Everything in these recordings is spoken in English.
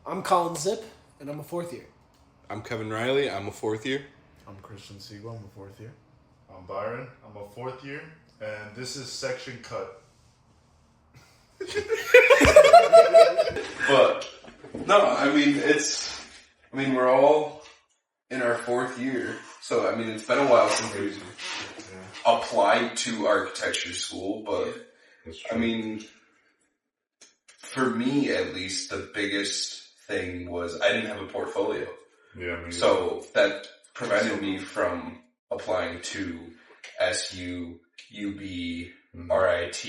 I'm Colin Zip, and I'm a fourth year. I'm Kevin Riley. I'm a fourth year. I'm Christian Siegel. I'm a fourth year. I'm Byron. I'm a fourth year, and this is Section Cut. But no, I mean we're all in our fourth year, so I mean it's been a while since we applied to architecture school, but I mean, for me at least, the biggest thing was I didn't have a portfolio. Yeah, so that prevented me from applying to SU, UB, RIT,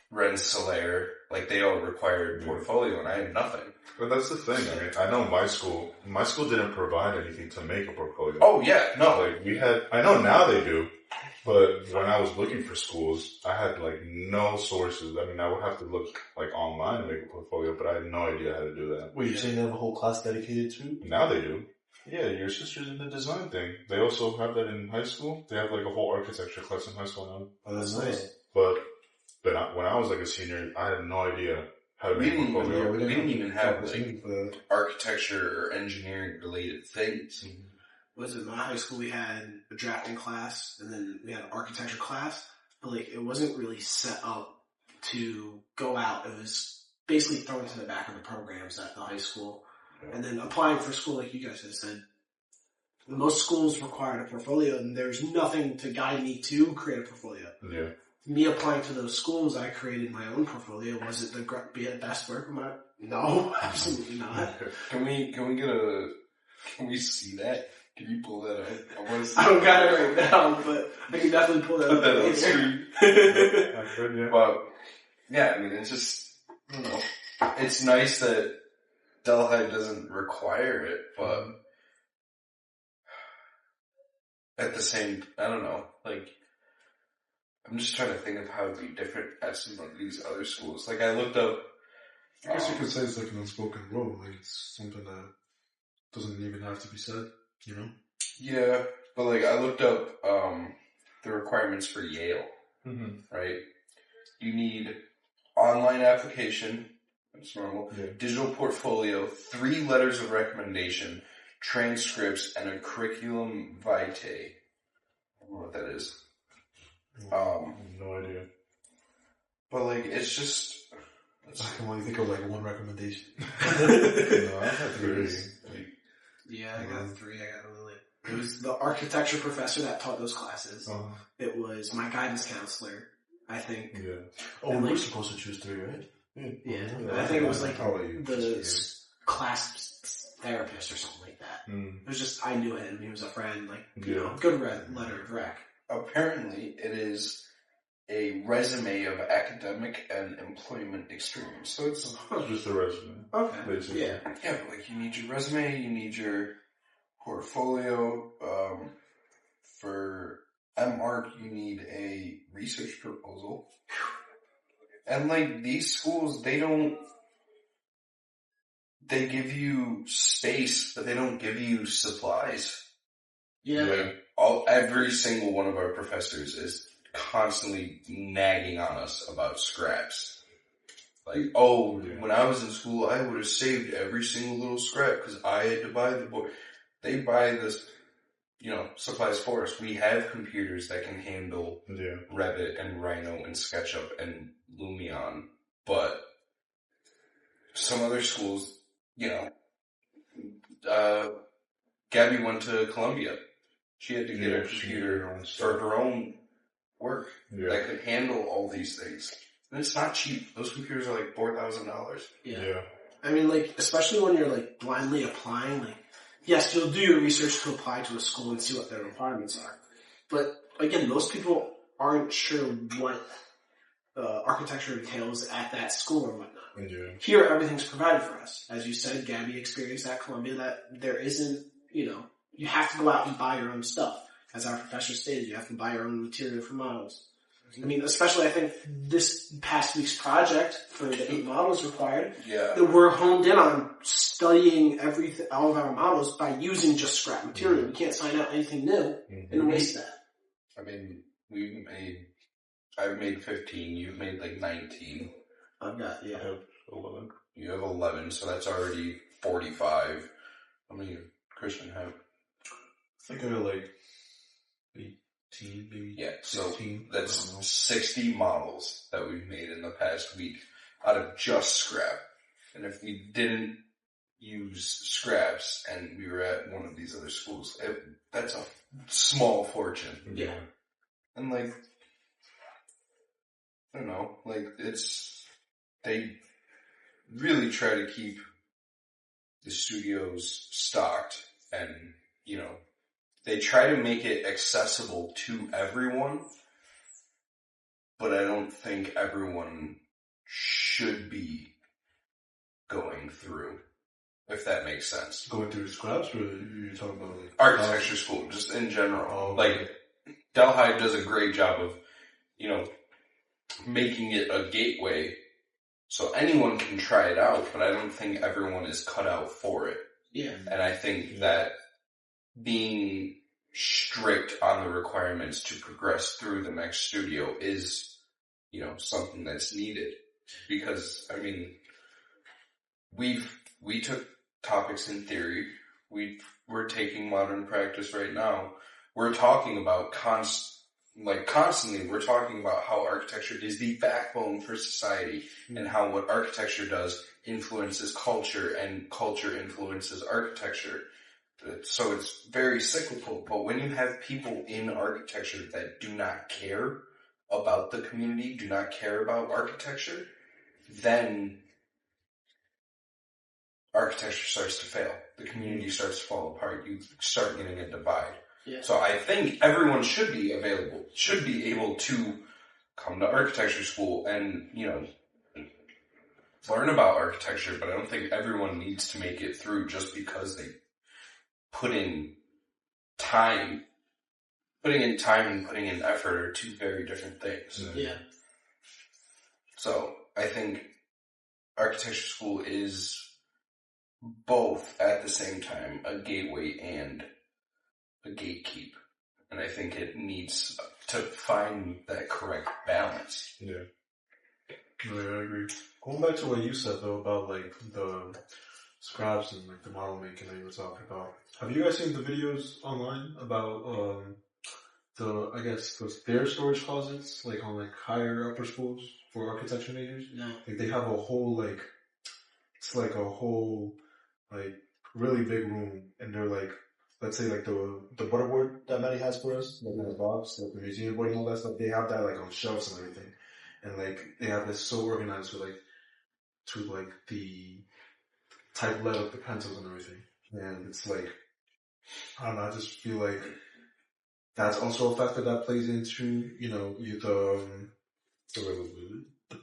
Rensselaer. Like, they all required portfolio, and I had nothing. But that's the thing. I mean, I know my school didn't provide anything to make a portfolio. Oh, yeah, no. Like, I know now they do, but when I was looking for schools, I had, like, no sources. I mean, I would have to look, like, online to make a portfolio, but I had no idea how to do that. Wait, you're saying they have a whole class dedicated to? Now they do. Yeah, your sister's in the design thing. They also have that in high school. They have, like, a whole architecture class in high school now. Oh, that's nice. But when I was, like, a senior, I had no idea how to make a portfolio. We didn't even have, like, architecture or engineering related things. Was it my high school? We had a drafting class, and then we had an architecture class, but like it wasn't really set up to go out. It was basically thrown to the back of the programs at the high school, and then applying for school, like you guys have said. Most schools required a portfolio, and there's nothing to guide me to create a portfolio. Yeah. Me applying to those schools, I created my own portfolio. Was it the best work of my? No, absolutely not. Can we see that? Can you pull that up? I don't got it right now, but I can definitely pull that up. Put that on the screen. I could, yeah. But, yeah, I mean, it's just, I don't know. It's nice that Delhi doesn't require it, but at the same, I don't know, like, I'm just trying to think of how it'd be different at some of these other schools. Like, I looked up... I guess you could say it's like an unspoken rule. Like, it's something that doesn't even have to be said, you know? Yeah, but, like, I looked up the requirements for Yale, right? You need online application, that's normal, digital portfolio, 3 letters of recommendation, transcripts, and a curriculum vitae. I don't know what that is. I have no idea. But, like, it's just... I can only think of, like, one recommendation. No, I had 3. Yeah, I got 3. I got really. It was the architecture professor that taught those classes. It was my guidance counselor, I think. Yeah. Oh, we were supposed to choose 3, right? Yeah. I think it was like the class therapist or something like that. It was just, I knew him. He was a friend. Like, you know, good letter of rec. Apparently, it is a resume of academic and employment experience. So it's just a resume. Okay. Basically. Yeah. Yeah, but like you need your resume, you need your portfolio. For MArch, you need a research proposal. And like these schools, they give you space, but they don't give you supplies. Yeah. Like, every single one of our professors is constantly nagging on us about scraps. Like, when I was in school, I would have saved every single little scrap because I had to buy the board. They buy this, supplies for us. We have computers that can handle Revit and Rhino and SketchUp and Lumion, but some other schools, Gabby went to Columbia. She had to get a computer for her own work that could handle all these things. And it's not cheap. Those computers are like $4,000. Yeah. I mean, like, especially when you're, like, blindly applying, like, yes, you'll do your research to apply to a school and see what their requirements are. But, again, most people aren't sure what architecture entails at that school or whatnot. Yeah. Here, everything's provided for us. As you said, Gabby experienced at Columbia that there isn't, you have to go out and buy your own stuff. As our professor stated, you have to buy your own material for models. I mean, especially I think this past week's project for the 8 models required, that we're honed in on studying all of our models by using just scrap material. We can't sign out anything new and waste that. I mean, I've made 15, you've made like 19. I've got, I yeah. have 11. You have 11, so that's already 45. How many Christian have? I think I got like 18, maybe. Yeah, so 16. that's I don't know. 60 models that we've made in the past week out of just scrap. And if we didn't use scraps and we were at one of these other schools, that's a small fortune. Yeah. And like, I don't know, like they really try to keep the studios stocked and, you know, they try to make it accessible to everyone, but I don't think everyone should be going through, if that makes sense. Going through scraps, or you're talking about like Architecture school, just in general. Oh, Like, Delhi does a great job of, you know, making it a gateway so anyone can try it out, but I don't think everyone is cut out for it. Yeah. And I think that being strict on the requirements to progress through the next studio is, you know, something that's needed. Because, I mean, we took topics in theory. We're taking modern practice right now. We're talking about constantly, we're talking about how architecture is the backbone for society and how what architecture does influences culture and culture influences architecture. So it's very cyclical, but when you have people in architecture that do not care about the community, do not care about architecture, then architecture starts to fail. The community starts to fall apart. You start getting a divide. Yeah. So I think everyone should be able to come to architecture school and, you know, learn about architecture, but I don't think everyone needs to make it through just because they put in time. Putting in time and putting in effort are two very different things. Yeah. So I think architecture school is both at the same time a gateway and a gatekeep. And I think it needs to find that correct balance. Yeah. No, I agree. Going back to what you said though about like the scraps and like the model making that you were talking about. Have you guys seen the videos online about their storage closets like on like higher upper schools for architecture majors? No. Like they have a whole like it's like a whole like really big room and they're like let's say like the butterboard that Maddie has for us, like in the box, like the museum board and all that stuff, they have that like on shelves and everything. And like they have this so organized with like to like the type level of the pencils and everything. And it's like I don't know, I just feel like that's also a factor that plays into, you know, the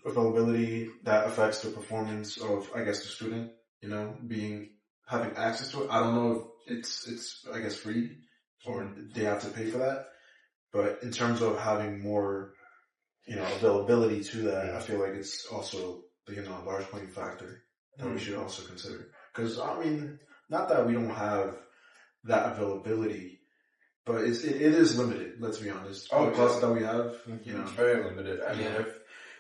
availability that affects the performance of, I guess, the student, you know, having access to it. I don't know if it's I guess free or they have to pay for that. But in terms of having more, you know, availability to that, I feel like it's also, you know, a large playing factor that we should also consider. Because, I mean, not that we don't have that availability, but it is limited, let's be honest. Oh, the classes that we have, you know. It's very limited. I mean,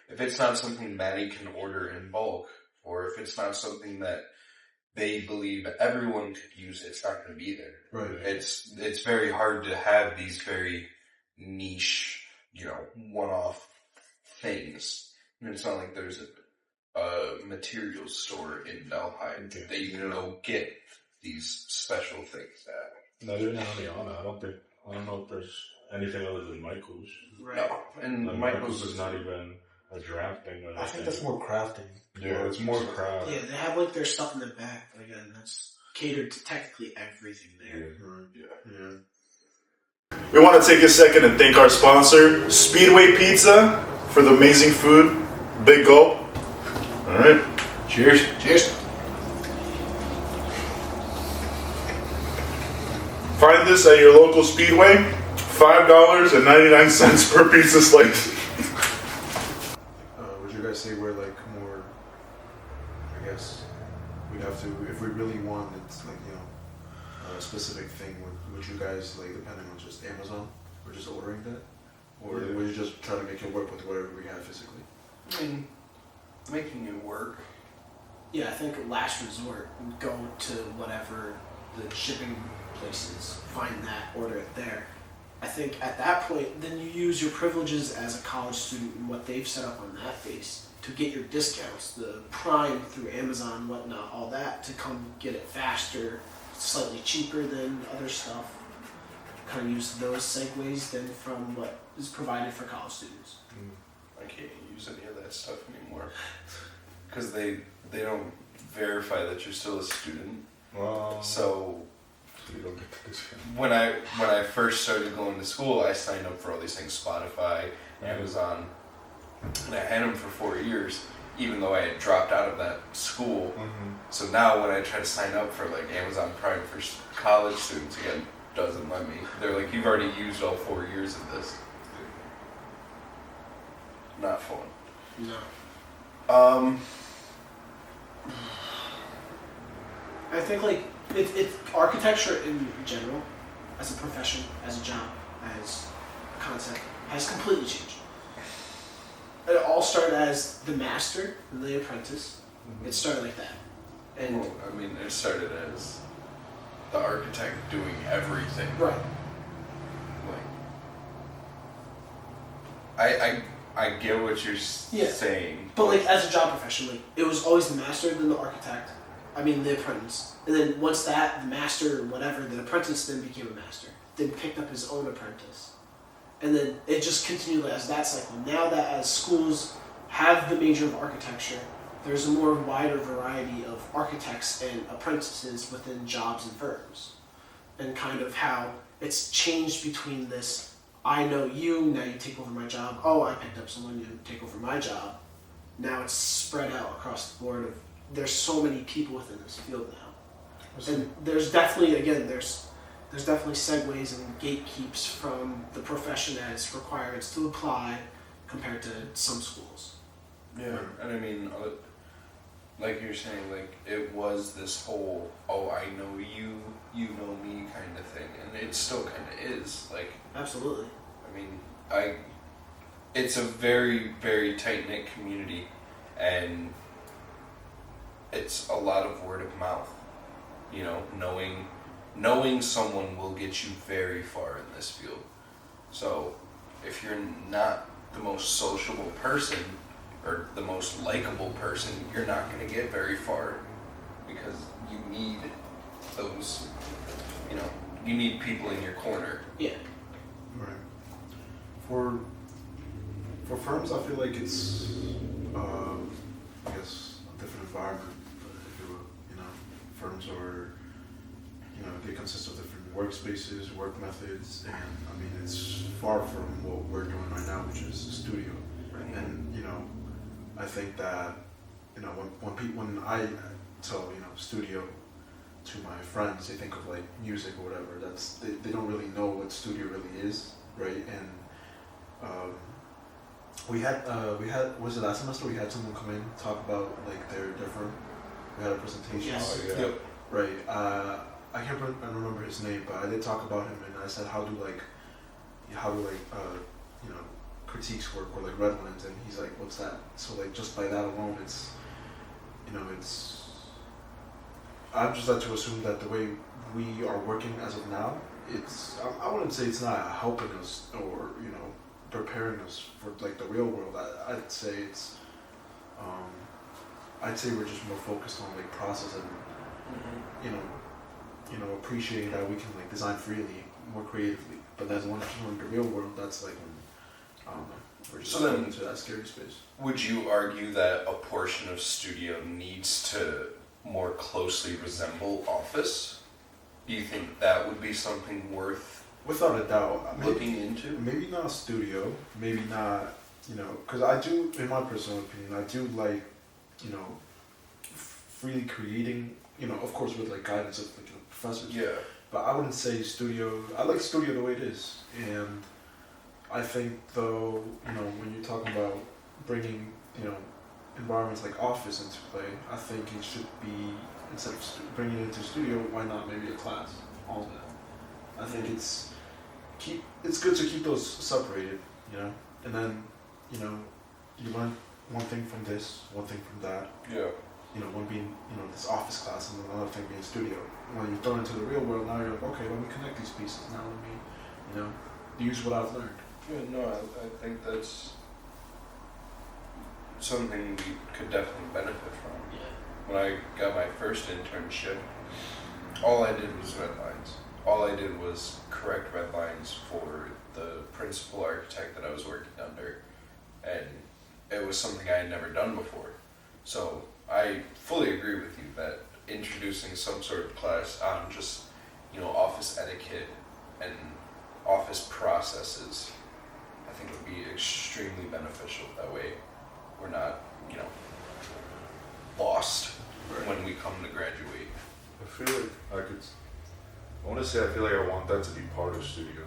if it's not something Maddie can order in bulk, or if it's not something that they believe everyone could use, it's not going to be there. Right. It's very hard to have these very niche, you know, one-off things. I mean, it's not like there's a materials store in Delhi that you can go get these special things at. Not even Aliana. I don't know if there's anything other than Michael's. Right. No, and Michael's is not even a drafting. I think that's more crafting. Yeah, it's more craft. Yeah, they have like their stuff in the back, but again, that's catered to technically everything there. Yeah. We want to take a second and thank our sponsor, Speedway Pizza, for the amazing food. Big gulp. All right. Cheers. Cheers. Find this at your local Speedway. $5.99 per pizza slice. Would you guys say we're like more, I guess, we'd have to, if we really want it's like, you know, a specific thing, would you guys like depending on just Amazon or just ordering that? Or would you just try to make it work with whatever we have physically? I mean, making it work. Yeah, I think last resort, go to whatever the shipping place is, find that, order it there. I think at that point, then you use your privileges as a college student and what they've set up on that base to get your discounts, the Prime through Amazon, whatnot, all that, to come get it faster, slightly cheaper than other stuff. Kind of use those segues then from what is provided for college students. I can't use any of that stuff anymore because they don't verify that you're still a student. Well, So you don't get the discount. when I first started going to school, I signed up for all these things: Spotify, Amazon, and I had them for 4 years, even though I had dropped out of that school. So now when I try to sign up for like Amazon Prime for college students again, doesn't let me. They're like, you've already used all 4 years of this. Not fun. No. I think like it's architecture in general, as a profession, as a job, as a concept, has completely changed. It all started as the master and the apprentice. It started like that, and Well, I mean, it started as the architect doing everything. right. Like, I get what you're Yeah. saying. But like as a job profession, like it was always the master, then the architect. I mean the apprentice, and then once that the master or whatever, the apprentice then became a master. Then picked up his own apprentice, and then it just continued as that cycle. Now that as schools have the major of architecture, there's a more wider variety of architects and apprentices within jobs and firms, and kind of how it's changed between this. I know you, now you take over my job. Oh, I picked up someone to take over my job. Now it's spread out across the board of there's so many people within this field now. And there's definitely there's definitely segues and gatekeeps from the profession as requirements to apply compared to some schools. Yeah, and I mean, like you're saying, like it was this whole, oh, I know you, you know me kind of thing, and it still kind of is. Like, Absolutely. I mean, it's a very, very tight-knit community, and it's a lot of word of mouth. You know, knowing someone will get you very far in this field. So, if you're not the most sociable person, or the most likable person, you're not going to get very far, because you need those, you need people in your corner. Yeah. Right. For firms, I feel like it's, I guess, a different environment, if you will. Firms are, they consist of different workspaces, work methods, and I mean, it's far from what we're doing right now, which is a studio. Right. And, I think that, when I tell, studio to my friends, they think of like music or whatever. They don't really know what studio really is, right? And we had was it last semester we had someone come in talk about like their firm. We had a presentation. Yes. Oh, yeah. Yep. Right. I can't remember his name, but I did talk about him, and I said how do critiques work, or like Redlands, and he's like, what's that? So like just by that alone, it's I'm just like to assume that the way we are working as of now, it's I wouldn't say it's not helping us or preparing us for like the real world. I'd say it's I'd say we're just more focused on like process and appreciating that we can like design freely, more creatively. But then once you're in the real world, that's like when we're just So then- going into that scary space. Would you argue that a portion of studio needs to more closely resemble office? Do you think that would be something worth Without a doubt, looking into? maybe not a studio, maybe not, because I do, in my personal opinion, I do like, freely creating, of course with like guidance of like, professors. Yeah. But I wouldn't say studio. I like studio the way it is, and I think though, when you're talking about bringing, environments like office into play, I think it should be instead of bringing it into studio, why not maybe a class? All of that. I think it's good to keep those separated, and then, you learn one thing from this, one thing from that. Yeah. You know, one being, you know, this office class, and another thing being studio. When you throw into the real world, now you're like, okay, let me connect these pieces. Now let me, you know, use what I've learned. Yeah, no, I think that's something we could definitely benefit from. Yeah. When I got my first internship, all I did was red lines. All I did was correct red lines for the principal architect that I was working under. And it was something I had never done before. So I fully agree with you that introducing some sort of class on just, you know, office etiquette and office processes, I think would be extremely beneficial. That way we're not, you know, lost when we come to graduate. I feel like I want to say I feel like I want that to be part of studio.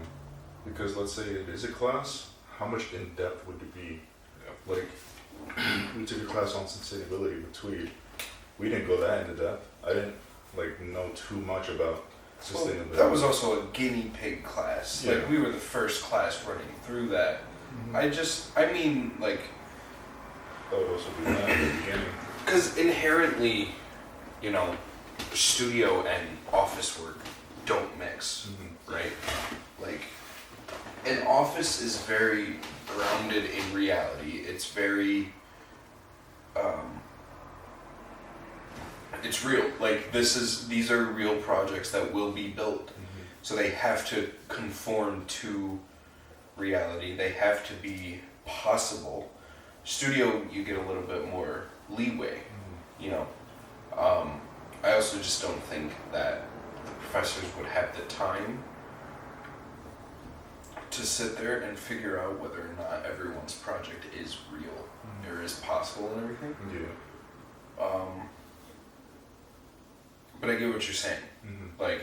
Because let's say it is a class, how much in depth would it be? Like, we took a class on sustainability with Tweed. We didn't go that into depth. I didn't like know too much about sustainability. Well, that was also a guinea pig class. Yeah. Like we were the first class running through that. I mean, like, that would also be that at the beginning. because inherently, you know, studio and office work don't mix, right? Like, an office is very grounded in reality. It's very, it's real. Like, these are real projects that will be built. So they have to conform to reality. They have to be possible. Studio, you get a little bit more leeway, you know. I also just don't think that the professors would have the time to sit there and figure out whether or not everyone's project is real or is possible and everything. Yeah. But I get what you're saying. Like,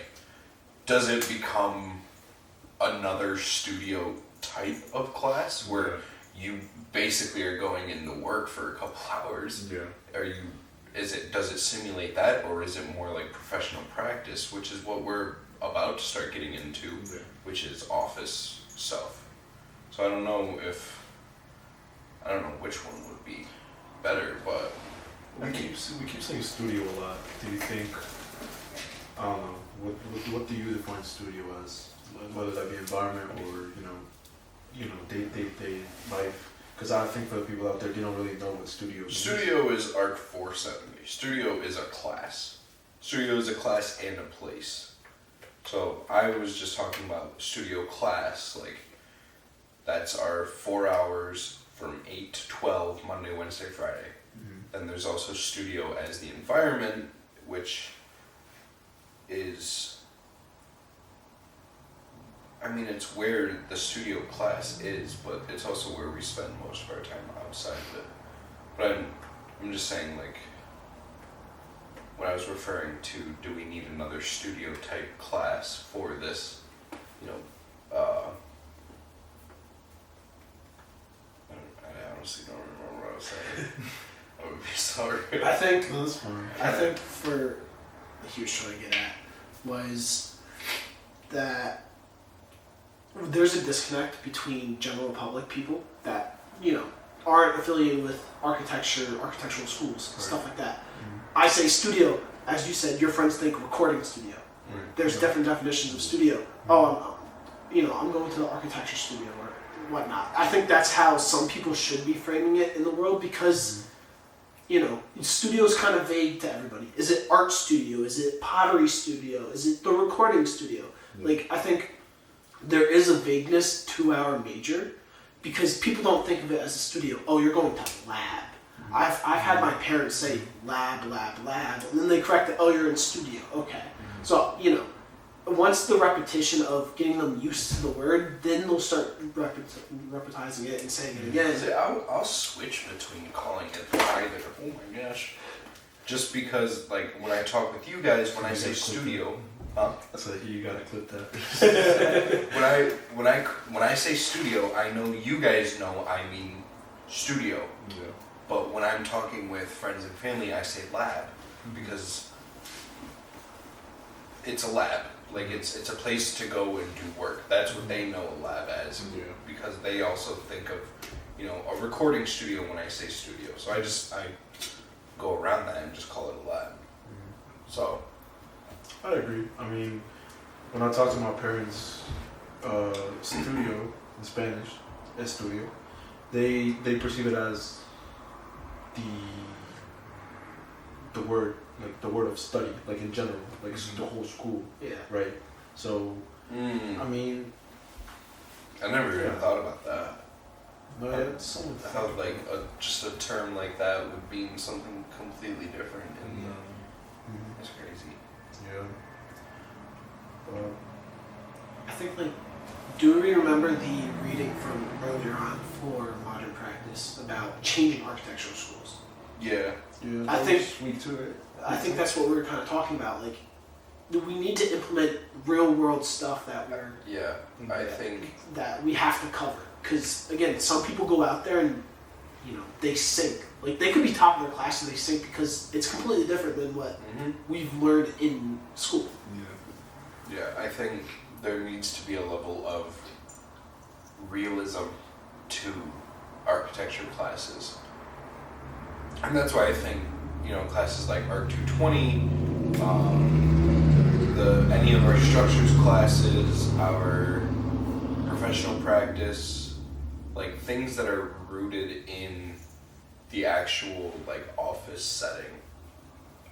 does it become another studio type of class where you basically are going into work for a couple hours? Yeah. Does it simulate that, or is it more like professional practice, which is what we're about to start getting into, which is office stuff. So I don't know which one would be better, but We keep saying studio a lot. Do you think? I don't know. What do you define studio as? Whether that be environment or day life. Because I think for the people out there, they don't really know what studio is. Studio is ARC 470. Studio is a class. Studio is a class and a place. So I was just talking about studio class, like that's our 4 hours from 8 to 12, Monday, Wednesday, Friday. Then there's also studio as the environment, which is, I mean, it's where the studio class is, but it's also where we spend most of our time outside of it. But I'm just saying, like, when I was referring to, do we need another studio type class for this, you know, I honestly don't remember what I was saying. I would be sorry. I think That's fine. I think for what he was trying to get at was that there's a disconnect between general public people that, you know, aren't affiliated with architectural schools, stuff like that. I say studio, as you said, your friends think recording studio. There's different definitions of studio. I'm going to the architecture studio or whatnot. I think that's how some people should be framing it in the world because, you know, studio is kind of vague to everybody. Is it art studio? Is it pottery studio? Is it the recording studio? Like, I think there is a vagueness to our major because people don't think of it as a studio. Oh, you're going to lab. I've had my parents say lab, and then they correct it. Oh, you're in studio. Okay. So, you know, once the repetition of getting them used to the word, then they'll start repetizing it and saying it again. I'll switch between calling it either. Oh my gosh. Just because, like, when I talk with you guys, when I say studio, So you gotta clip that. when I say studio, I know you guys know I mean studio. Yeah. But when I'm talking with friends and family, I say lab because it's a lab. Like it's a place to go and do work. That's what they know a lab as. Yeah. Because they also think of, a recording studio when I say studio. So I go around that and just call it a lab. So I agree. I mean, when I talk to my parents, studio in Spanish, estudio, they perceive it as the word, like the word of study, like in general, like the whole school, Yeah. right? So, I mean, I never even thought about that. no, yeah, it's something I thought like just a term like that would mean something completely different. And it's crazy. Yeah. I think, like, do we remember the reading from earlier on for modern practice about changing architectural schools? Yeah. Yeah, I think- week 2, right? I think that's what we were kind of talking about. Like, we need to implement real world stuff that Yeah. I think. that we have to cover. Because again, some people go out there and they sink. Like, they could be top of their class and they sink because it's completely different than what we've learned in school. Yeah, I think there needs to be a level of realism to architecture classes. And that's why I think, classes like Arc 220, any of our structures classes, our professional practice, like things that are rooted in the actual like office setting,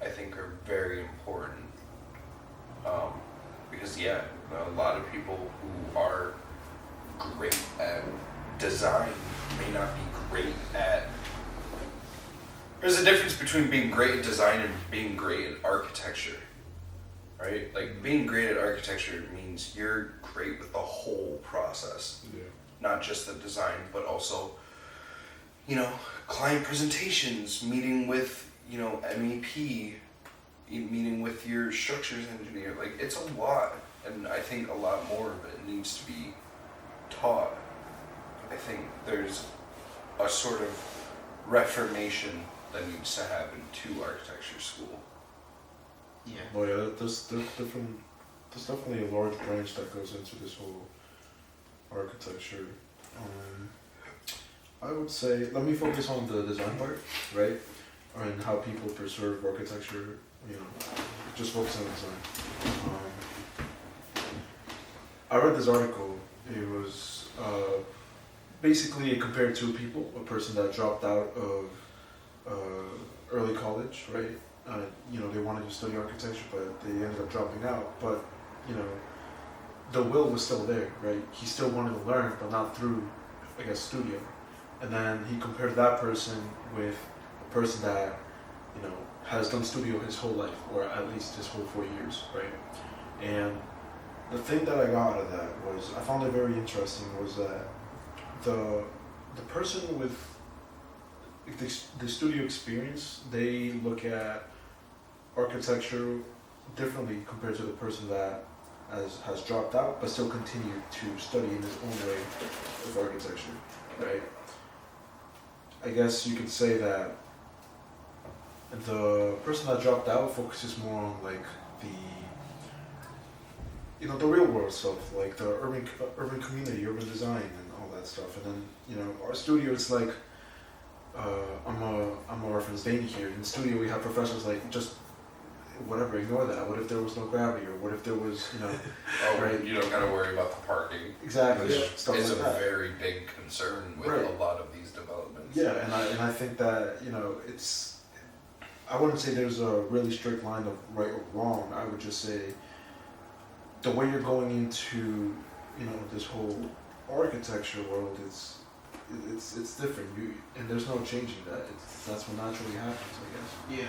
I think are very important. Because a lot of people who are great at design may not be great at. There's a difference between being great at design and being great at architecture, right? Like being great at architecture means you're great with the whole process, not just the design, but also, client presentations, meeting with, MEP, meeting with your structures engineer. Like, it's a lot, and I think a lot more of it needs to be taught. I think there's a sort of reformation that needs to happen to architecture school. Yeah. Well, yeah, there's definitely a large branch that goes into this whole architecture. I would say, let me focus on the design part, right? And how people preserve architecture, just focus on design. I read this article. It was basically it compared two people, a person that dropped out of early college, right? They wanted to study architecture, but they ended up dropping out. But, the will was still there, right? He still wanted to learn, but not through, studio. And then he compared that person with a person that, has done studio his whole life, or at least his whole 4 years, right? And the thing that I got out of that was, I found it very interesting, was that the person with the studio experience, they look at architecture differently compared to the person that has dropped out but still continued to study in his own way of architecture, right? I guess you could say that the person that dropped out focuses more on like the real world stuff, like the urban community, urban design, and all that stuff. And then our studio, it's like I'm a reference Danny here. In studio, we have professors like just whatever, ignore that. What if there was no gravity, or what if there was right? You don't gotta worry about the parking. Exactly, Which stuff is like a that. very big concern with Right. a lot of these developments. Yeah, and I think that it's. I wouldn't say there's a really strict line of right or wrong. I would just say the way you're going into this whole architecture world, it's different. And there's no changing that. That's what naturally happens, I guess. Yeah.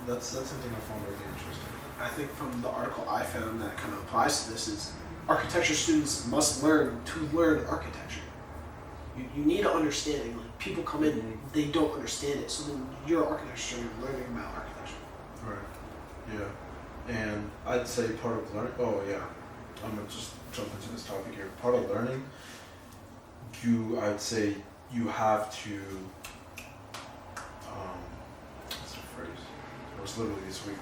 That's something I found really interesting. I think from the article I found that kind of applies to this is architecture students must learn to learn architecture. You need an understanding. Like, people come in, they don't understand it, so then you're an architecture student learning about architecture. Right. Yeah. And I'd say part of learning. Oh yeah. I'm gonna just jump into this topic here. Part of learning, I'd say you have to. What's the phrase? It was literally this week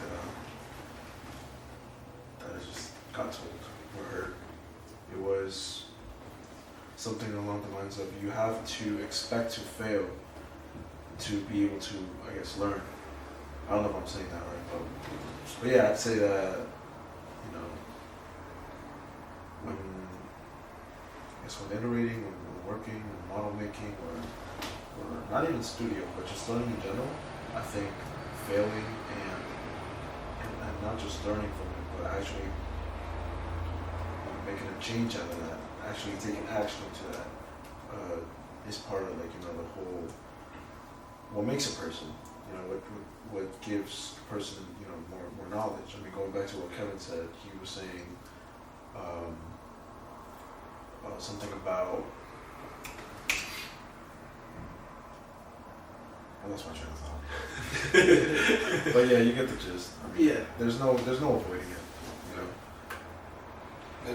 that I just got told or heard. It was something along the lines of you have to expect to fail to be able to, I guess, learn. I don't know if I'm saying that right, but yeah, I'd say that, you know, when iterating, when working, when model making, or not even studio, but just learning in general, I think failing and not just learning from it, but actually making a change out of that, actually taking action into that, is part of, like, you know, the whole, what makes a person, you know, what gives a person, you know, more knowledge. I mean, going back to what Kevin said, he was saying something about, I lost my train of thought. But yeah, you get the gist. I mean, Yeah. there's no avoiding it, you know.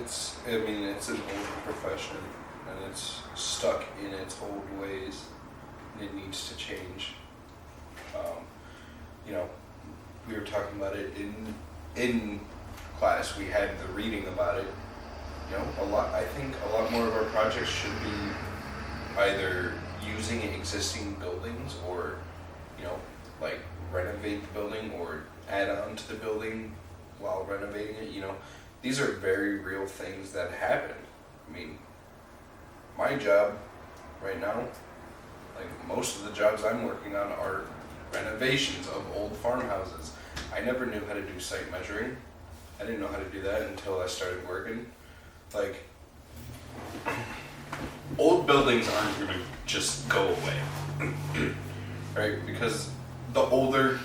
It's an old profession, and it's stuck in its old ways, and it needs to change. You know, we were talking about it in class. We had the reading about it. You know, I think a lot more of our projects should be either using existing buildings or, you know, like renovate the building or add on to the building while renovating it. You know, these are very real things that happen. I mean, my job right now, like most of the jobs I'm working on, are renovations of old farmhouses. I never knew how to do site measuring. I didn't know how to do that until I started working. Like, old buildings aren't going to just go away, right? Because the longer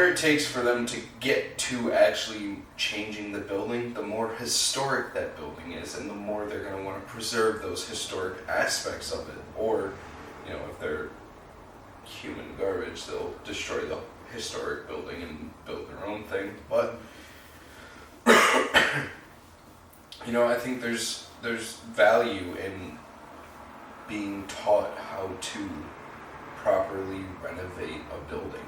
it takes for them to get to actually changing the building, the more historic that building is, and the more they're going to want to preserve those historic aspects of it. Or, you know, if they're human garbage, they'll destroy the historic building and build their own thing. But you know, I think there's value in being taught how to properly renovate a building.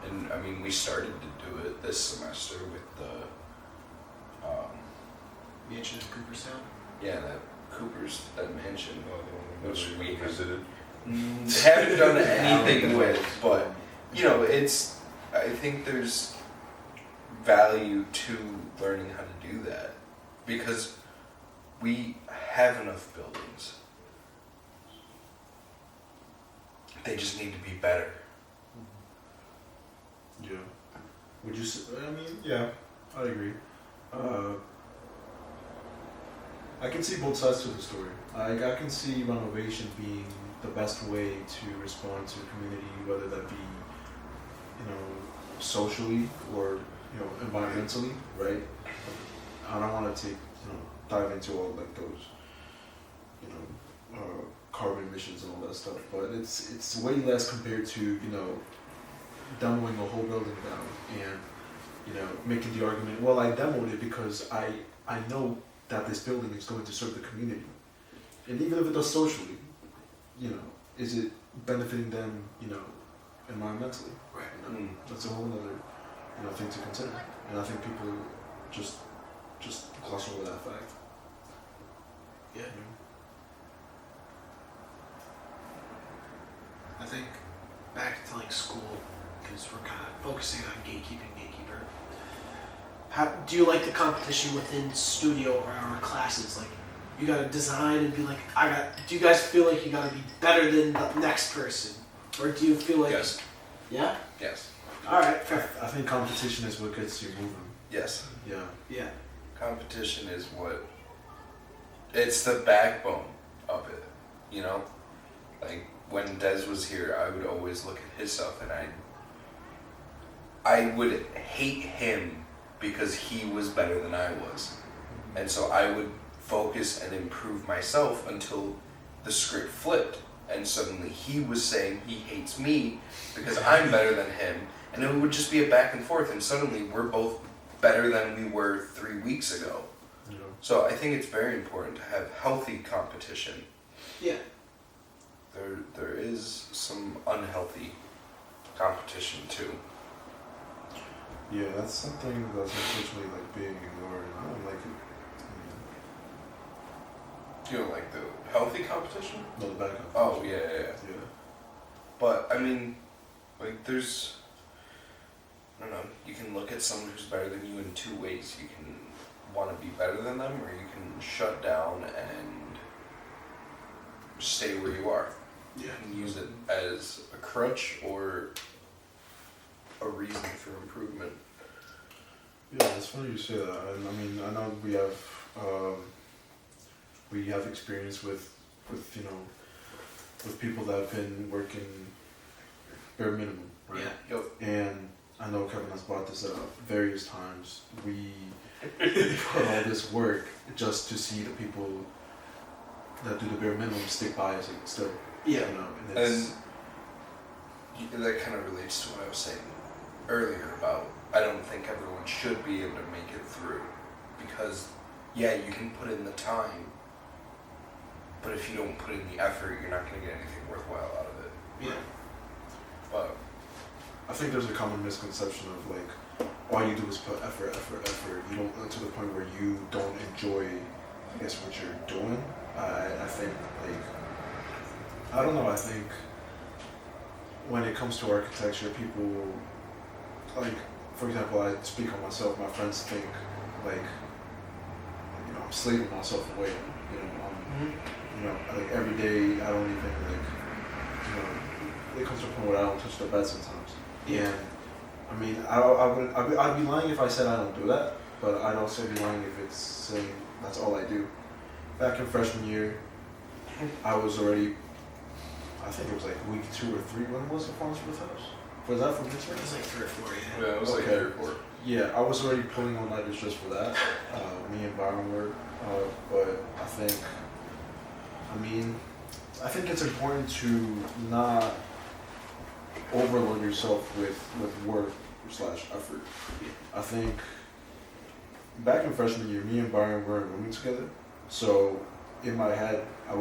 And I mean, we started to do it this semester with the Mansion of Cooperstown. yeah, that mansion, which we visited. haven't done anything with, but you know, I think there's value to learning how to do that, because we have enough buildings. They just need to be better. Yeah. Would you say, I mean, yeah, I agree. I can see both sides to the story. I can see renovation being the best way to respond to the community, whether that be, you know, socially or, you know, environmentally, right? I don't want to dive into all like those, you know, carbon emissions and all that stuff, but it's way less compared to, you know, demoing a whole building down and, you know, making the argument, well, I demoed it because I know that this building is going to serve the community. And even if it does socially, you know, is it benefiting them, you know, environmentally? Right. You know, that's a whole other, you know, thing to consider. And I think people just gloss over that fact. Yeah. I think back to like school, because we're kind of focusing on gatekeeper. How do you like the competition within studio or our classes? Like, you gotta design and be like, do you guys feel like you gotta be better than the next person? Or do you feel like... Yes. Yeah? Yes. Alright, fair. I think competition is what gets you moving. Yes. Yeah. Yeah. Competition is it's the backbone of it, you know? Like, when Des was here, I would always look at his stuff and I would hate him because he was better than I was. And so I would focus and improve myself until the script flipped. And suddenly he was saying he hates me because I'm better than him. And it would just be a back and forth. And suddenly we're both better than we were 3 weeks ago. Yeah. So I think it's very important to have healthy competition. Yeah. There is some unhealthy competition too. Yeah, that's something that's unfortunately like being ignored. I don't like it. You know, like the healthy competition? No, the bad competition. Oh, yeah. Yeah. But, I mean, like, there's, I don't know, you can look at someone who's better than you in two ways. You can want to be better than them, or you can shut down and stay where you are. Yeah. And use it as a crutch or a reason for improvement. Yeah, it's funny you say that. I mean, I know we have experience with you know, with people that have been working bare minimum, right? Yeah. Yep. And I know Kevin has brought this up various times. We put all this work just to see the people that do the bare minimum stick by us still. Yeah. You know, and it's, And that kind of relates to what I was saying earlier about I don't think everyone should be able to make it through. Because, yeah, you can put in the time, but if you don't put in the effort, you're not going to get anything worthwhile out of it. Yeah. But I think there's a common misconception of like all you do is put effort. You don't to the point where you don't enjoy, I guess, what you're doing. I think like I don't know. I think when it comes to architecture, people like, for example, I speak on myself. My friends think like, you know, I'm slaving myself away. You know, you know, like every day I don't even like, you know, it comes to a point where I don't touch the bed sometimes. Yeah. I mean, I'd be lying if I said I don't do that, but I'd also be lying if it's saying that's all I do. Back in freshman year, I was already, I think it was like week 2 or 3. When was the Farnsworth House? Was that from Pittsburgh? It was like 3 or 4, yeah. yeah, it was like Okay. 3 or 4. Yeah, I was already pulling on lighters just for that. Me and Byron were, but I think it's important to not overload yourself with work / effort. I think back in freshman year, me and Byron were rooming together. So in my head, I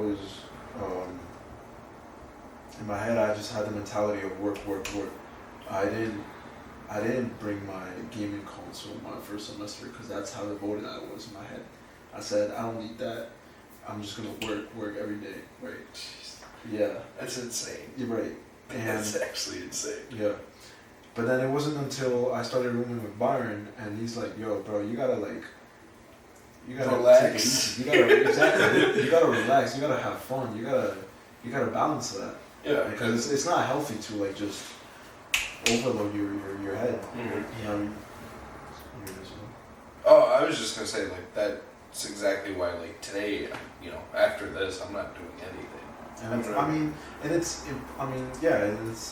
just had the mentality of work. I didn't bring my gaming console my first semester because that's how devoted I was in my head. I said, I don't need that. I'm just gonna work every day. Right. Jeez. Yeah. That's insane. You're right. And That's actually insane. yeah. But then it wasn't until I started rooming with Byron and he's like, yo, bro, you gotta Relax. take it easy. You gotta exactly. You gotta relax. You gotta have fun. You gotta balance that. Yeah, Because it's not healthy to like just overload your head. Mhm. You know. Oh, I was just gonna say like that's exactly why like today, you know, after this, I'm not doing anything. And it's,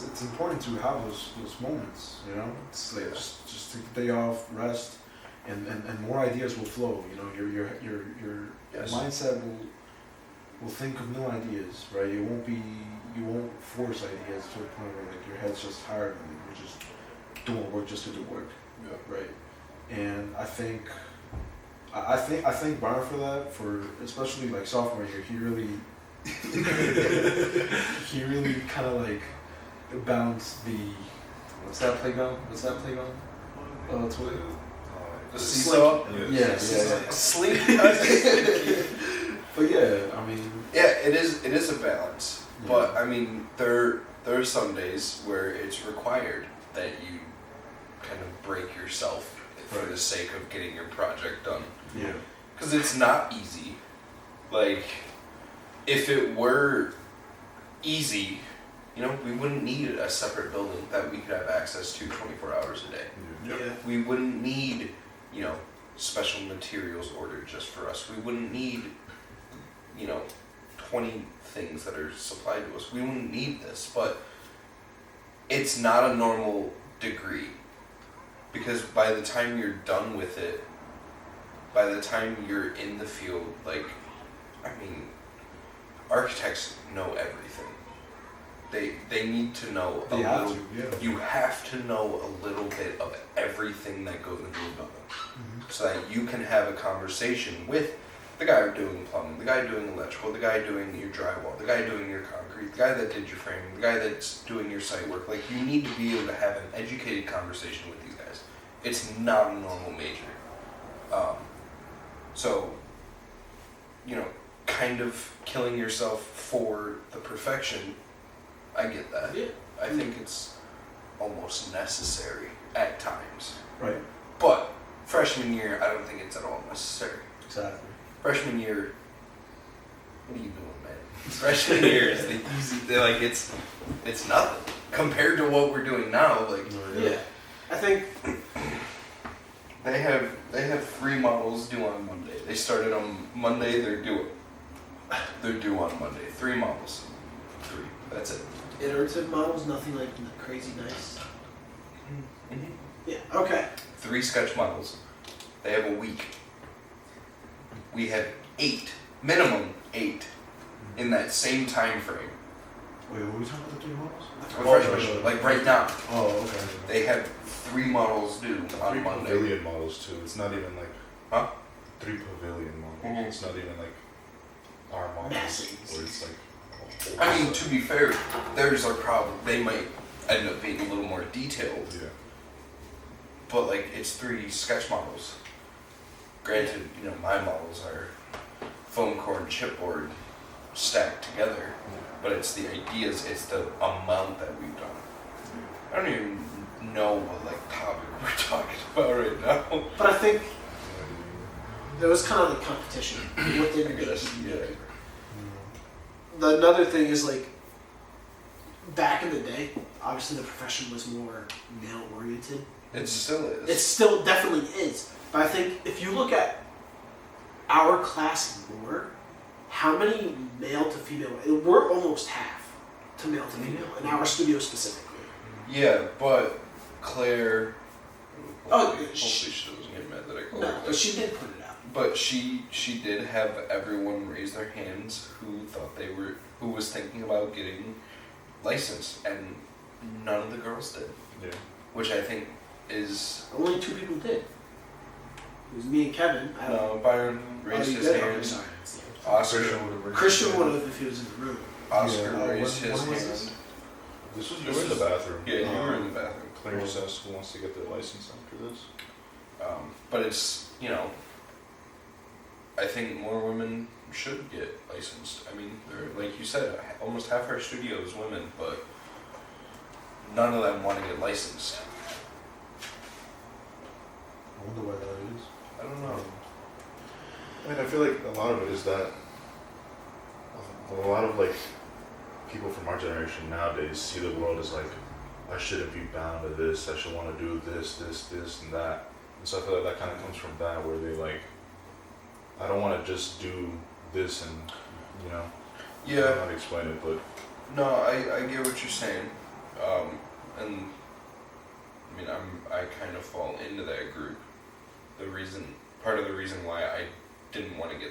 it's important to have those moments. You know, it's like just take the day off, rest, and more ideas will flow. You know, your Yes. mindset will think of new ideas, right? You won't force ideas to a point where like your head's just tired and you're just doing work just to do work, Yeah. right? And I think Byron for that, for especially like sophomore year, he really kind of like balanced the what's that playground? Toy? The seesaw. Yeah. Sleep. But yeah, I mean, Yeah, it is a balance. But I mean, there are some days where it's required that you kind of break yourself for the sake of getting your project done. yeah. Because it's not easy. Like, if it were easy, you know, we wouldn't need a separate building that we could have access to 24 hours a day. Yeah. We wouldn't need, you know, special materials ordered just for us. We wouldn't need, you know, 20 things that are supplied to us. We wouldn't need this, but it's not a normal degree. Because by the time you're done with it, by the time you're in the field, like, I mean, architects know everything. They need to know They a have little. to, yeah. You have to know a little bit of everything that goes into a building, so that you can have a conversation with the guy doing plumbing, the guy doing electrical, the guy doing your drywall, the guy doing your concrete, the guy that did your framing, the guy that's doing your site work. Like, you need to be able to have an educated conversation with these guys. It's not a normal major. So, you know, kind of killing yourself for the perfection, I get that. Yeah. I think it's almost necessary at times. Right. But freshman year, I don't think it's at all necessary. Exactly. Freshman year, what are you doing, man? Freshman year is the easy. They're like it's nothing compared to what we're doing now. Like Yeah. I think they have 3 models due on Monday. They started on Monday. They're due on Monday. 3 models. 3. That's it. iterative models, nothing like crazy nice. Mm-hmm. Yeah. Okay. 3 sketch models. They have a week. We had 8, minimum 8, in that same time frame. Wait, what were we talking about the 3 models? For freshmen, like right now, Oh, okay. they have 3 models due on 3 Monday. pavilion models too. It's not even like Huh? 3 pavilion models. Mhm. It's not even like our models Massive. where it's like. a whole I mean, set. to be fair, theirs are probably, they might end up being a little more detailed, Yeah. but like it's 3 sketch models. Granted, you know, my models are foam core and chipboard stacked together, but it's the ideas, it's the amount that we've done. I don't even know what like topic we're talking about right now. But I think it was kind of like competition within I guess, the yeah. Another thing is like back in the day, obviously the profession was more male oriented. It still is. It still definitely is. But I think if you look at our class more, how many male to female? We're almost half to male to female in our studio specifically. Yeah, but Claire. Oh, hopefully she doesn't get mad that I call her No, Claire. but she did put it out. But she did have everyone raise their hands who thought they were, who was thinking about getting licensed, and none of the girls did, Yeah. which I think is. Only 2 people did. It was me and Kevin. I don't No, Byron Oh, raised you his did? Oh, hand. sorry. Oscar, Christian would have if he was in the room. Oscar Yeah, raised when his was hand. this? This was This you were in the was- bathroom. Yeah, you were in the bathroom. Claire just asked who wants to get their license after this. But it's, you know, I think more women should get licensed. I mean, they're, like you said, almost half our studio is women, but none of them want to get licensed. I wonder why that is. I don't know. I mean, I feel like a lot of it is that a lot of like people from our generation nowadays see the world as like, I shouldn't be bound to this. I should want to do this, and that. And so I feel like that kind of comes from that, where they like, I don't want to just do this and, you know, I don't know how to explain it, but No, I get what you're saying, and I mean I kind of fall into that group. Part of the reason why I didn't want to get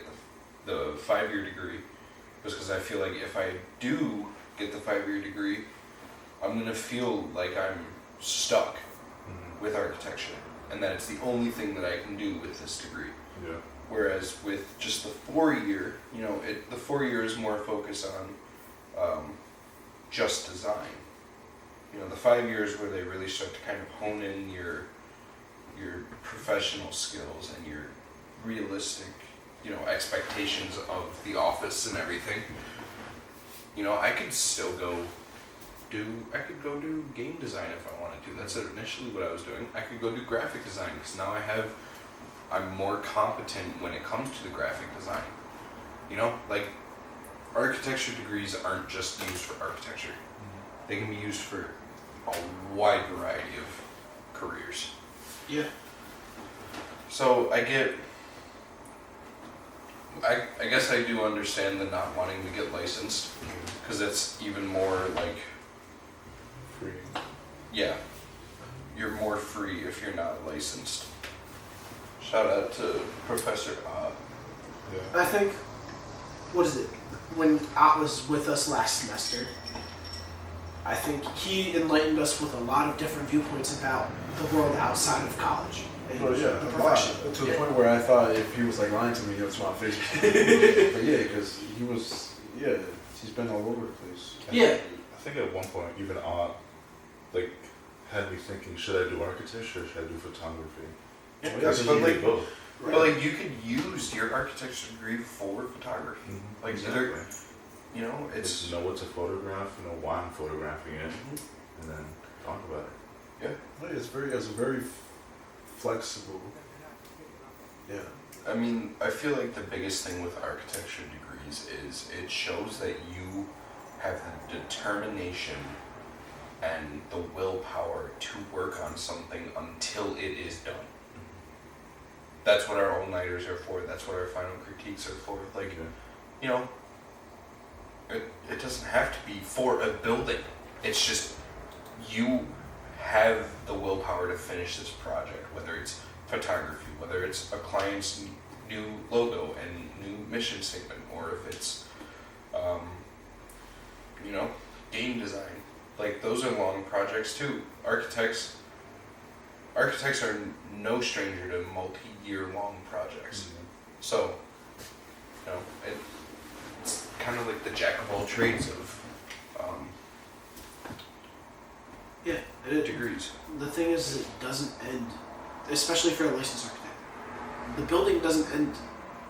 the 5-year degree was because I feel like if I do get the 5-year degree, I'm gonna feel like I'm stuck with architecture, and that it's the only thing that I can do with this degree. yeah. Whereas with just the 4-year, you know, the 4-year is more focused on just design. You know, the 5 years where they really start to kind of hone in your professional skills and your realistic, you know, expectations of the office and everything. You know, I could go do game design if I wanted to. That's initially what I was doing. I could go do graphic design because now I'm more competent when it comes to the graphic design. You know, like architecture degrees aren't just used for architecture. They can be used for a wide variety of careers. Yeah. So I guess I do understand the not wanting to get licensed, because it's even more like, Free. yeah, you're more free if you're not licensed. Shout out to Professor Yeah. I think, what is it? When Ott was with us last semester, I think he enlightened us with a lot of different viewpoints about the world outside of college and Well, yeah, the a lot. profession. To the Yeah. point where I thought if he was like lying to me, it was my face. But yeah, because he was, he's been all over the place. Yeah. I think at one point, even like, had me thinking, should I do architecture or should I do photography? Yeah, That's but what you like, both. but like you could use your architecture degree for photography. Like Exactly. you know, it's Just know what to photograph, know why I'm photographing it, and then talk about it. It's very flexible. Yeah. I mean, I feel like the biggest thing with architecture degrees is it shows that you have the determination and the willpower to work on something until it is done. That's what our all-nighters are for. That's what our final critiques are for. Like, you know, it doesn't have to be for a building. It's just you have the willpower to finish this project, whether it's photography, whether it's a client's new logo and new mission statement, or if it's, you know, game design. Like, those are long projects too. Architects are no stranger to multi-year long projects. So, you know, it's kind of like the jack of all trades of Yeah, and degrees. the thing is, it doesn't end, especially for a licensed architect. The building doesn't end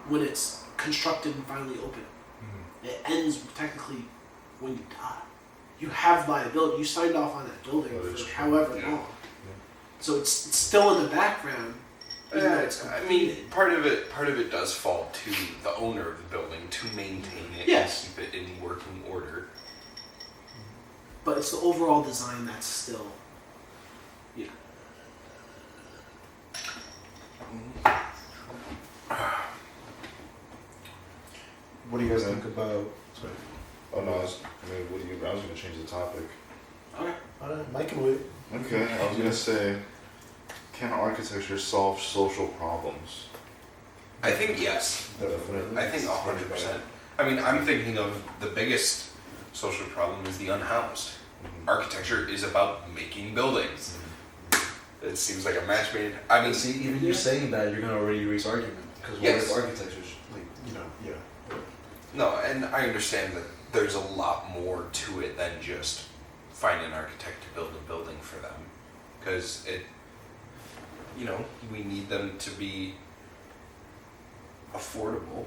when it's constructed and finally open. It ends technically when you die. You have liability. You signed off on that building That is for true. however long. So it's still in the background. Even though it's I completed. mean, part of it does fall to the owner of the building to maintain it Yes. and keep it in working order. But it's the overall design that's still, yeah. What do you guys think about? Sorry. Oh no, I was going to change the topic. Okay. Mike can wait. Okay, I was going to say, can architecture solve social problems? I think yes. Definitely. I think 100%. I mean, I'm thinking of the biggest social problem is the unhoused. Architecture is about making buildings. It seems like a match made. I mean, See, even you saying that, you're gonna already raise argument because what Yes. if architecture's like, you know, no, and I understand that there's a lot more to it than just find an architect to build a building for them. Because you know, we need them to be affordable.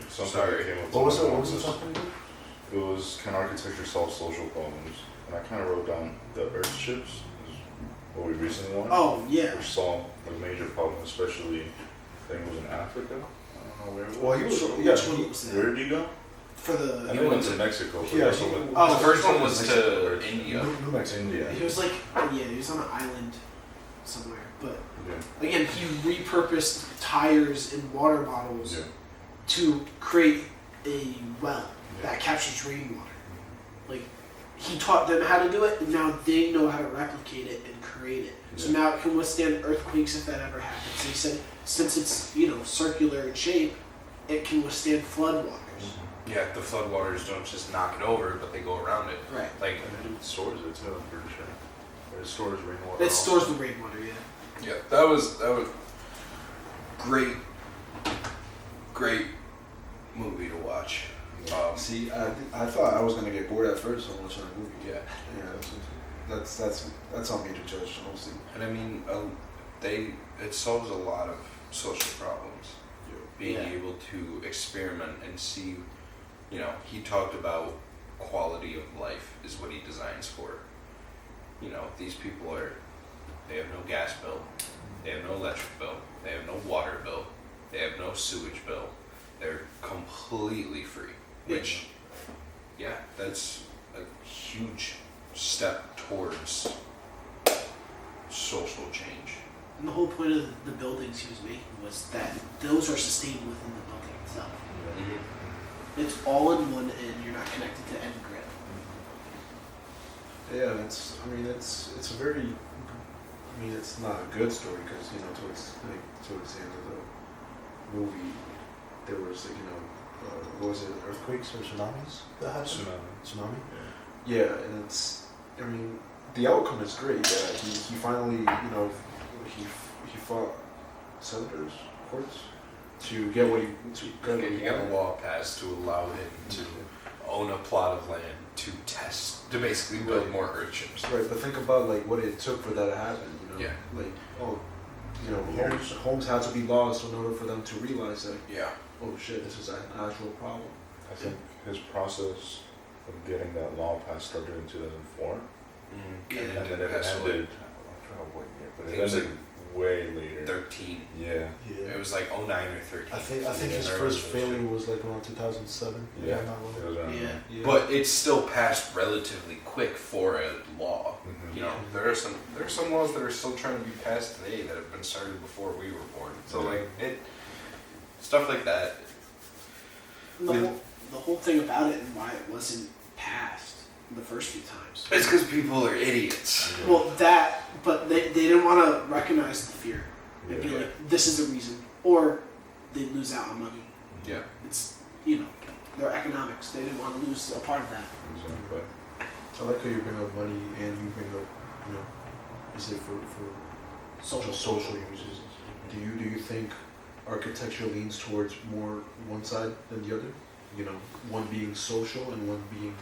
Something Sorry. that came up to What was my it? What mind was the topic again? It was, can architecture solve social problems? And I kind of wrote down the earth ships, is what we recently won. Oh, yeah. Which solved a major problem, especially, I think it was in Africa. I don't know where it was. Well, he was. Which Yeah. one was Where that? did he go? For the, I think he went to Mexico. But Yeah, also he- went- Oh, The first one was Mexico. to India. New Mexico. India. he was like, he was on an island somewhere. But Yeah. again, he repurposed tires and water bottles Yeah. to create a well that captures rainwater. Like, he taught them how to do it, and now they know how to replicate it and create it. So Yeah. now it can withstand earthquakes if that ever happens. He said, since it's, you know, circular in shape, it can withstand floodwaters. Yeah, the floodwaters don't just knock it over, but they go around it. Right. Like, And it stores it too, I'm pretty sure. Or it stores rainwater. It also. stores the rainwater, yeah. yeah, that was great movie to watch. See, I thought I was gonna get bored at first when watching the movie. Yeah. Yeah, that's on me to judge, honestly. And I mean, it solves a lot of social problems. Being Yeah. able to experiment and see, you know, he talked about quality of life is what he designs for. You know, these people they have no gas bill, they have no electric bill, they have no water bill, they have no sewage bill. They're completely free, which, yeah, that's a huge step towards social change. And the whole point of the buildings he was making was that those are sustained within the building itself. It's all in one end, you're not connected to any grid. Yeah, and it's a very, it's not a good story because, you know, towards the end of the movie, there was, like, you know, what was it, earthquakes or tsunamis that happened? Tsunami? Yeah, and the outcome is great. Yeah, he finally, you know, he fought senators, courts, to get what he He got a law passed to allow him to own a plot of land to basically build more Earth ships. Right, but think about like what it took for that to happen. You know, Yeah. like homes had to be lost in order for them to realize that Yeah. oh shit, this is an actual problem. I think his process of getting that law passed started in 2004. Mm-hmm. And then it ended, I forgot what year, but I think it it was ended way later. 13. Yeah. It was like 09 or 13. I think his Yeah. first failure was like around 2007. Yeah. I'm not wrong. It was around Yeah. Yeah. But it's still passed relatively quick for a law. Mhm. You know, there are some laws that are still trying to be passed today that have been started before we were born. So like stuff like that. The whole thing about it and why it wasn't passed the first few times. It's because people are idiots. Well, but they didn't want to recognize the fear. They'd be Yeah. like, this is the reason. Or they'd lose out on money. Yeah. It's, their economics. They didn't want to lose a part of that. But I like how you bring up money and you bring up, is it for social uses? Do you think architecture leans towards more one side than the other? One being social and one being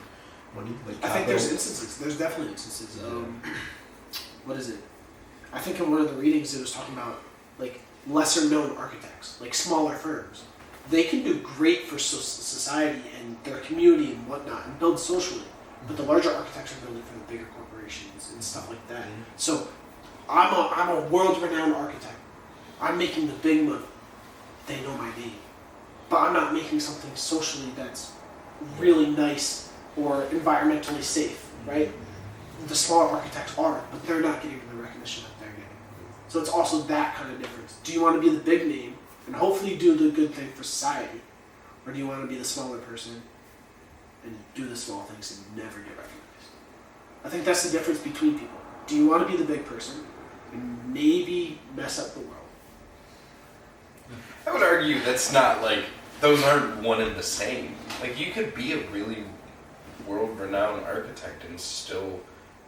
money. Like I think there's capital? instances. There's definitely instances. What is it? I think in one of the readings it was talking about like lesser known architects, like smaller firms. They can do great for society and their community and whatnot and build socially. But the larger architects are building for the bigger corporations and stuff like that. So I'm a world renowned architect. I'm making the big money. They know my name. But I'm not making something socially that's really nice or environmentally safe, right? The smaller architects are, but they're not getting the recognition that they're getting. So it's also that kind of difference. Do you want to be the big name and hopefully do the good thing for society? Or do you want to be the smaller person and do the small things and never get recognized? I think that's the difference between people. Do you want to be the big person and maybe mess up the world? I would argue that's not like, those aren't one and the same. Like, you could be a really world-renowned architect and still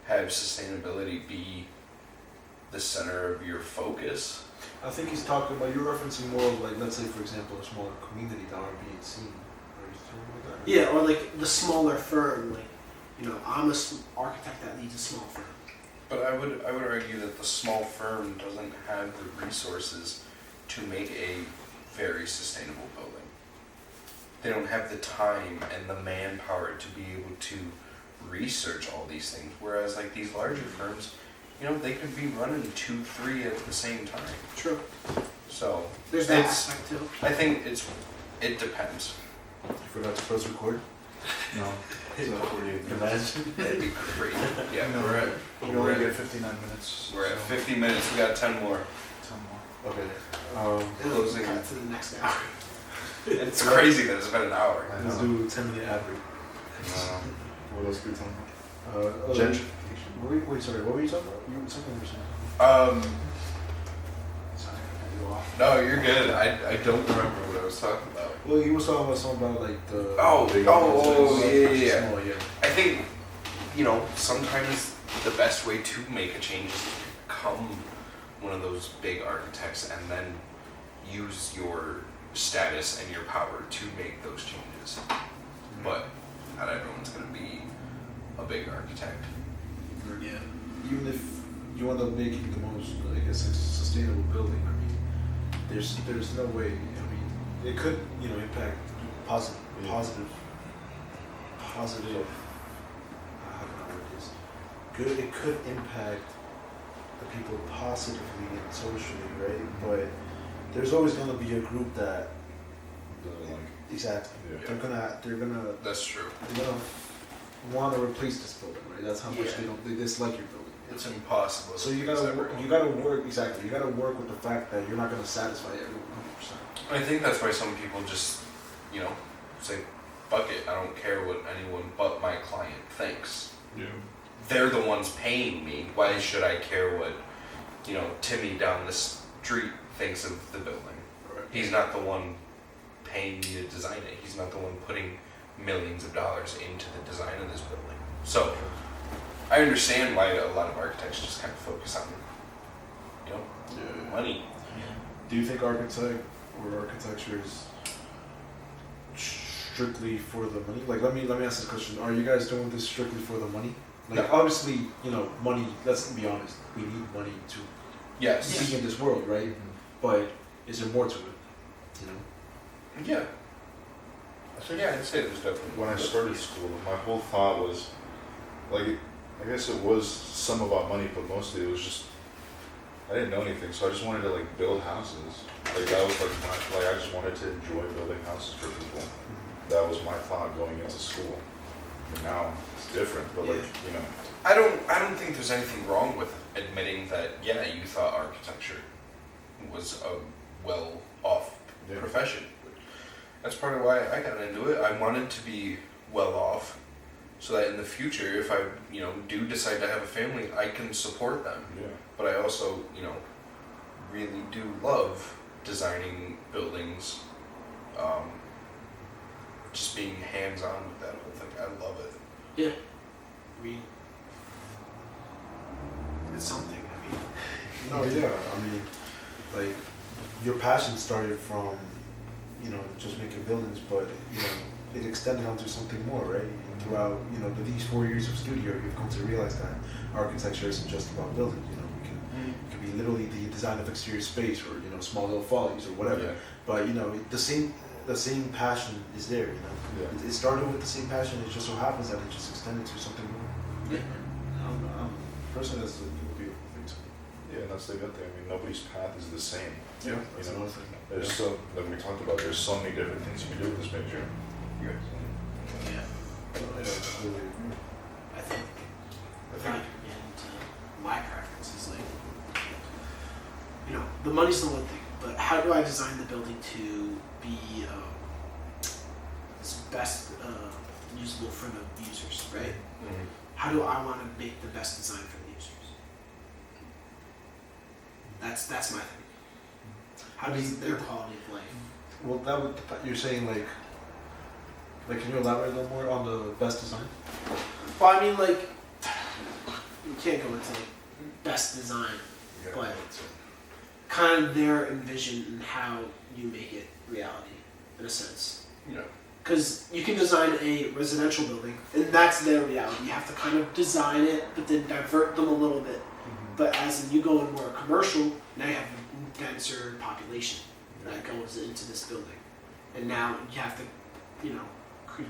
have sustainability be the center of your focus. I think he's talking about, you're referencing more of like, let's say for example, a smaller community that aren't being seen. Are you talking about that? Yeah, or like the smaller firm, like, I'm an architect that leads a small firm. But I would argue that the small firm doesn't have the resources to make a very sustainable building. They don't have the time and the manpower to be able to research all these things. Whereas like these larger firms, they could be running 2, 3 at the same time. True. So There's that it's- aspect too. I think it depends. You forgot to press record? no, it's not 48 minutes. Imagine. That'd be great. Yeah, No, we we're only at get 59 minutes. we're at so 50 minutes. We got 10 more. 10 more. Okay. And then Closing. cut to the next hour. It's crazy that it's been an hour. I Let's know. do 10-minute ad break. What else could we talk about? Gentrification. Wait, sorry, what were you talking about? You were saying. Sorry, I cut you off. No, you're good. I don't remember what I was talking about. Well, you were talking about something about like the. Yeah. Small, yeah. I think, sometimes the best way to make a change is to become one of those big architects and then use your status and your power to make those changes. But not everyone's going to be a big architect. Yeah. Even if you end up making the most, I guess, sustainable building, I mean, there's no way. I mean, it could, impact positive. How can I word this? Good. It could impact the people positively and socially, right? But there's always going to be a group that exactly. Yeah. They're gonna That's true. want to replace this building, right? That's how much Yeah. they dislike your building. It's impossible. So to you please gotta everyone. work exactly. You gotta work with the fact that you're not gonna satisfy everyone 100%. I think that's why some people just, say, fuck it, I don't care what anyone but my client thinks. Yeah. They're the ones paying me. Why should I care what, Timmy down the street thinks of the building? Right. He's not the one paying me to design it. He's not the one putting millions of dollars into the design of this building. So, I understand why a lot of architects just kind of focus on, money. Do you think architecture is strictly for the money? Like, let me ask this question: are you guys doing this strictly for the money? Like, No. obviously, money. Let's be honest. We need money to Yes. be in this world, right? But is there more to it? Yeah. So yeah, I'd say there's definitely. When I started school, my whole thought was, like, I guess it was some about money, but mostly it was just, I didn't know anything, so I just wanted to, like, build houses. Like, that was, like, I just wanted to enjoy building houses for people. That was my thought going into school. And now it's different, but, like, I don't think there's anything wrong with admitting that. Yeah, you thought architecture was a well-off Yeah. profession. That's part of why I got into it. I wanted to be well off, so that in the future, if I do decide to have a family, I can support them. yeah. But I also really do love designing buildings. Just being hands-on with that whole thing. I love it. Yeah. I mean, it's something. I mean, No, yeah. I mean, like, your passion started from, just making buildings, but, it extended onto something more, right? Throughout, these 4 years of studio, you've come to realize that architecture isn't just about buildings, it can be literally the design of exterior space or, small little follies or whatever. Yeah. But, the same passion is there, Yeah. It started with the same passion, it just so happens that it just extended to something more. Yeah. Personally, that's a beautiful thing to me. Yeah, and that's the good thing. I mean, nobody's path is the same. Yeah, that's You know, another thing. There's so, like we talked about, there's so many different things you can do with this major. yeah. Absolutely. I think. And my preference is like, the money's the one thing, but how do I design the building to be as best usable for the users, right? Mm-hmm. How do I want to make the best design for the users? That's my thing. How does their quality of life? Well, you're saying like, can you elaborate a little more on the best design? Well, I mean, like, you can't go into like best design, but kind of their envision and how you make it reality, in a sense. Because you can design a residential building, and that's their reality. You have to kind of design it, but then divert them a little bit. But as you go in more commercial, now you have a denser population that goes into this building. And now you have to,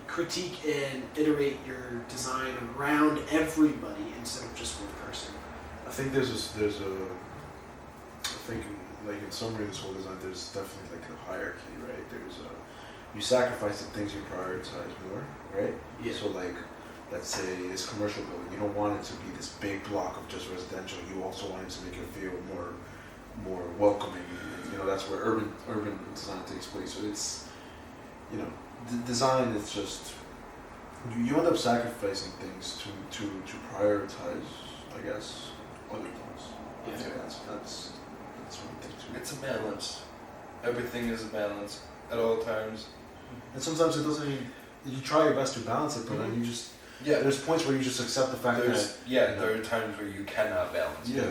critique and iterate your design around everybody instead of just one person. I think like in summary of this whole design, there's definitely like a hierarchy, right? You sacrifice the things you prioritize more, right? Yeah. So like, let's say this commercial building, you don't want it to be this big block of just residential. You also want it to make it feel more welcoming. That's where urban design takes place. So it's, the design is just, you end up sacrificing things to prioritize, I guess, other things. Yeah. That's one thing too. It's a balance. Everything is a balance at all times. And sometimes it doesn't even, you try your best to balance it, but then you just, there's points where you just accept the fact that. There are times where you cannot balance. Yeah.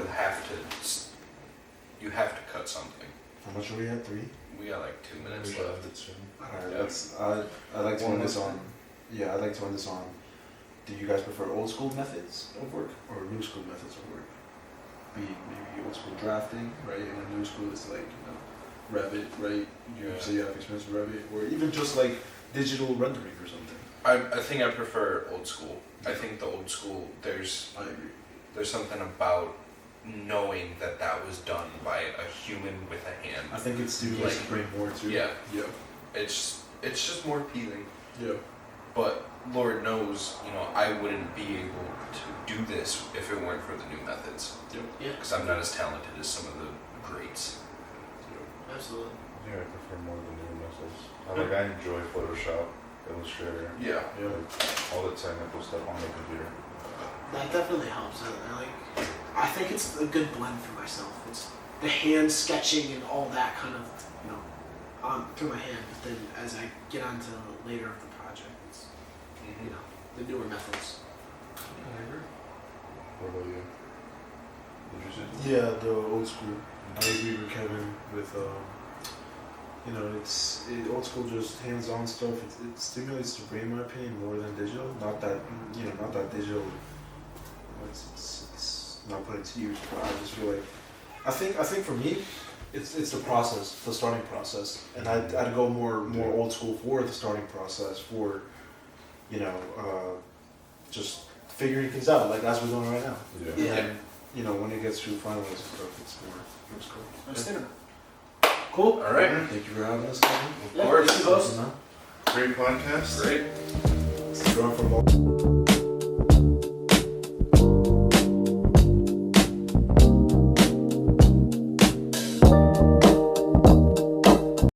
You have to cut something. How much are we at? 3? We got like 2 minutes We left. left it soon. Alright, I'd like to end this on. Yeah, I'd like to end this on. Do you guys prefer old school methods of work or new school methods of work? Maybe old school drafting, right? And then new school is like, Revit, right? You say you have experience with Revit, or even just like digital rendering or something. I think I prefer old school. I think the old school, there's I agree. there's something about knowing that was done by a human with a hand. I think it's stimulates the brain more too. Yeah. Yeah. It's just more appealing. Yeah. But Lord knows, I wouldn't be able to do this if it weren't for the new methods. Yep. Yeah, Because I'm not as talented as some of the greats. absolutely. Yeah, I prefer more the new methods. I enjoy Photoshop, Illustrator. Yeah. Yeah. All the technical stuff on the computer. That definitely helps. I think it's a good blend for myself. It's the hand sketching and all that kind of, through my hand. But then as I get onto later of the project, it's, the newer methods. What about you? Did you say? Yeah, the old school. I agree with Kevin with You know, old school, just hands-on stuff. It stimulates the brain, in my opinion, more than digital. Not that digital. It's not putting to use, but I just feel like I think for me, it's the process, the starting process, and I'd go more old school for the starting process for, just figuring things out like as we're doing right now. Yeah. And then, when it gets to finalizing stuff, it's cool. Understandable. Cool. All right. Thank you for having us, Kevin. Of course. Thank you, host. Great podcast. Great. Going for